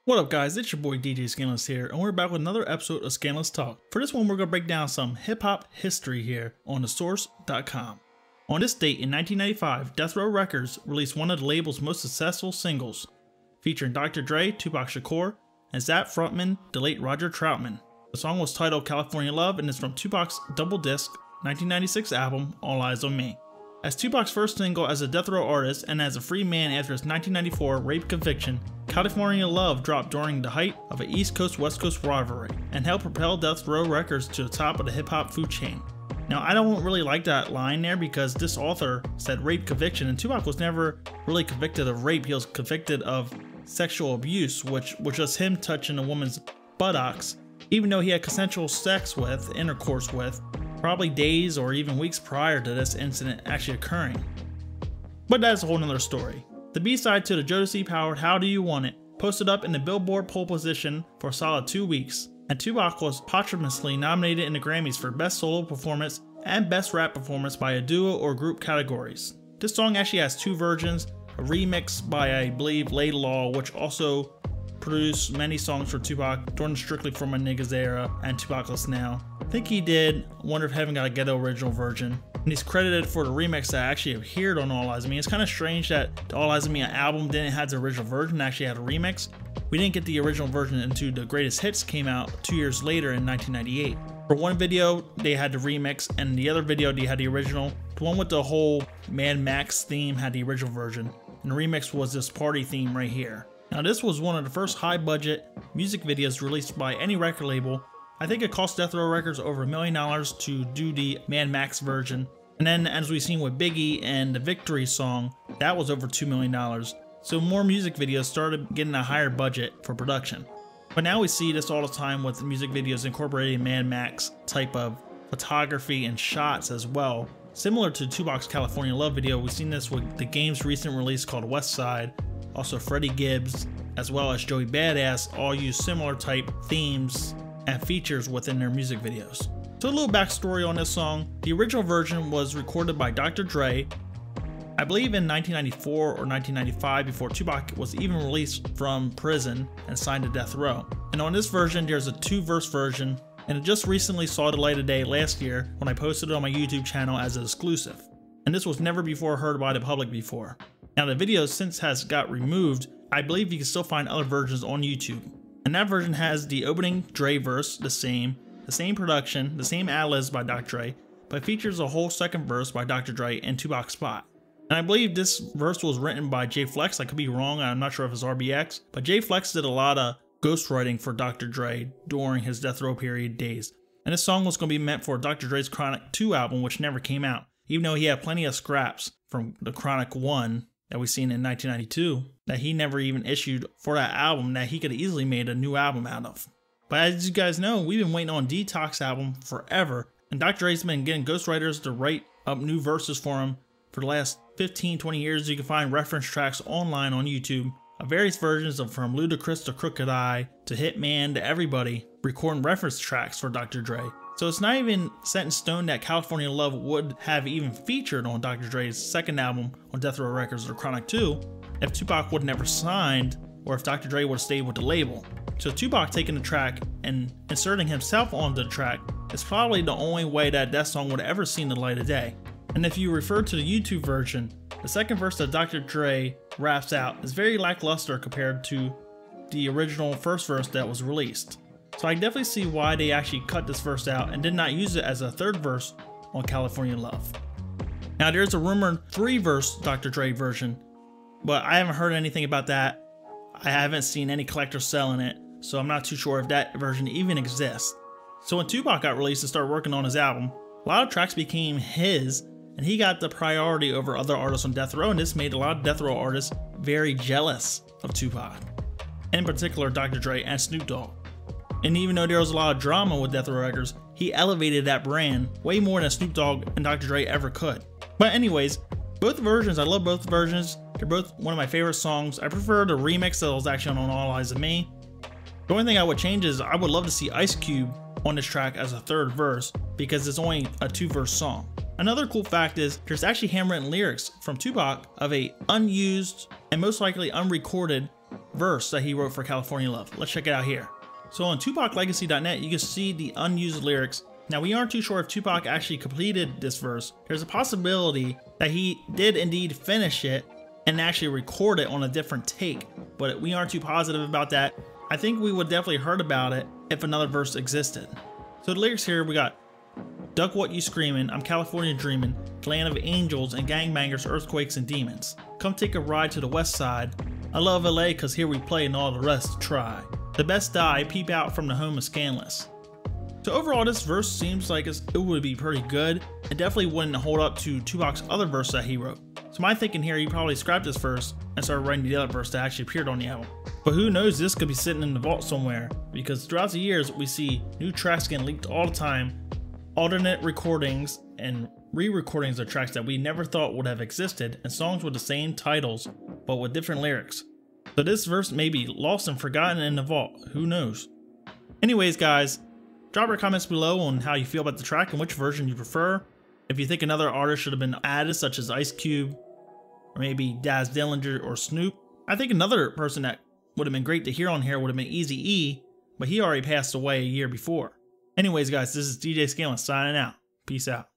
What up guys, it's your boy DJ Skandalous here, and we're back with another episode of Skandalous Talk. For this one, we're going to break down some hip-hop history here on thesource.com. On this date in 1995, Death Row Records released one of the label's most successful singles, featuring Dr. Dre, Tupac Shakur, and Zapp frontman, the late Roger Troutman. The song was titled California Love and is from Tupac's double disc 1996 album, All Eyes on Me. As Tupac's first single as a Death Row artist and as a free man after his 1994 rape conviction, California Love dropped during the height of an East Coast-West Coast rivalry and helped propel Death Row Records to the top of the hip-hop food chain. Now, I don't really like that line there because this author said rape conviction, and Tupac was never really convicted of rape. He was convicted of sexual abuse, which was just him touching a woman's buttocks, even though he had consensual sex with, intercourse with, probably days or even weeks prior to this incident actually occurring. But that's a whole nother story. The B-side to the Jodeci-powered How Do You Want It posted up in the Billboard pole position for a solid 2 weeks, and Tupac was posthumously nominated in the Grammys for Best Solo Performance and Best Rap Performance by a Duo or Group categories. This song actually has two versions, a remix by, I believe, Lay Law, which also produced many songs for Tupac during the Strictly For My Niggas era and Tupacless Now. I think he did Wonder If Heaven Got a Ghetto original version, and he's credited for the remix that actually appeared on All Eyes on Me. It's kind of strange that the All Eyes on Me album didn't have the original version, actually had a remix. We didn't get the original version until the Greatest Hits came out 2 years later in 1998. For one video, they had the remix, and the other video, they had the original. The one with the whole Mad Max theme had the original version, and the remix was this party theme right here. Now, this was one of the first high-budget music videos released by any record label. I think it cost Death Row Records over $1 million to do the Mad Max version. And then, as we've seen with Biggie and the Victory song, that was over $2 million. So more music videos started getting a higher budget for production. But now we see this all the time with music videos incorporating Mad Max type of photography and shots as well. Similar to Tupac's California Love video, we've seen this with the Game's recent release called West Side. Also Freddie Gibbs, as well as Joey Badass, all use similar type themes and features within their music videos. So a little backstory on this song. The original version was recorded by Dr. Dre, I believe in 1994 or 1995, before Tupac was even released from prison and signed to Death Row. And on this version, there's a 2-verse version, and it just recently saw the light of day last year when I posted it on my YouTube channel as an exclusive. And this was never before heard by the public before. Now, the video since has got removed. I believe you can still find other versions on YouTube. And that version has the opening Dre verse, the same production, the same ad-libs by Dr. Dre, but features a whole second verse by Dr. Dre and Tupac's spot. And I believe this verse was written by J Flex. I could be wrong, I'm not sure if it's RBX, but J Flex did a lot of ghostwriting for Dr. Dre during his Death Row period days. And this song was going to be meant for Dr. Dre's Chronic 2 album, which never came out, even though he had plenty of scraps from the Chronic 1 that we seen in 1992 that he never even issued for that album that he could have easily made a new album out of. But as you guys know, we've been waiting on Detox album forever, and Dr. Dre's been getting ghostwriters to write up new verses for him for the last 15-20 years. You can find reference tracks online on YouTube of various versions of from Ludacris to Crooked Eye to Hitman to everybody recording reference tracks for Dr. Dre. So it's not even set in stone that California Love would have even featured on Dr. Dre's second album on Death Row Records or Chronic 2 if Tupac would never signed or if Dr. Dre would have stayed with the label. So Tupac taking the track and inserting himself onto the track is probably the only way that song would have ever seen the light of day. And if you refer to the YouTube version, the second verse that Dr. Dre raps out is very lackluster compared to the original first verse that was released. So I definitely see why they actually cut this verse out and did not use it as a third verse on California Love. Now there's a rumored 3-verse Dr. Dre version, but I haven't heard anything about that. I haven't seen any collectors selling it, so I'm not too sure if that version even exists. So when Tupac got released and started working on his album, a lot of tracks became his, and he got the priority over other artists on Death Row, and this made a lot of Death Row artists very jealous of Tupac, in particular Dr. Dre and Snoop Dogg. And even though there was a lot of drama with Death Row Records, he elevated that brand way more than Snoop Dogg and Dr. Dre ever could. But anyways, both versions, I love both versions. They're both one of my favorite songs. I prefer the remix that was actually on All Eyes on Me. The only thing I would change is I would love to see Ice Cube on this track as a third verse because it's only a 2-verse song. Another cool fact is there's actually handwritten lyrics from Tupac of a unused and most likely unrecorded verse that he wrote for California Love. Let's check it out here. So on tupaclegacy.net, you can see the unused lyrics. Now we aren't too sure if Tupac actually completed this verse. There's a possibility that he did indeed finish it and actually record it on a different take, but we aren't too positive about that. I think we would definitely heard about it if another verse existed. So the lyrics here, we got duck what you screamin', I'm California dreamin', land of angels and gangbangers, earthquakes and demons. Come take a ride to the west side. I love LA cause here we play and all the rest try. The best die, peep out from the home of Skandalous. So overall, this verse seems like it would be pretty good. It definitely wouldn't hold up to Tupac's other verse that he wrote. So my thinking here, he probably scrapped this verse and started writing the other verse that actually appeared on the album. But who knows, this could be sitting in the vault somewhere, because throughout the years, we see new tracks getting leaked all the time, alternate recordings and re-recordings of tracks that we never thought would have existed, and songs with the same titles, but with different lyrics. So this verse may be lost and forgotten in the vault, who knows. Anyways guys, drop your comments below on how you feel about the track and which version you prefer. If you think another artist should have been added, such as Ice Cube, or maybe Daz Dillinger or Snoop. I think another person that would have been great to hear on here would have been Eazy-E, but he already passed away a year before. Anyways guys, this is DJ Skandalous signing out. Peace out.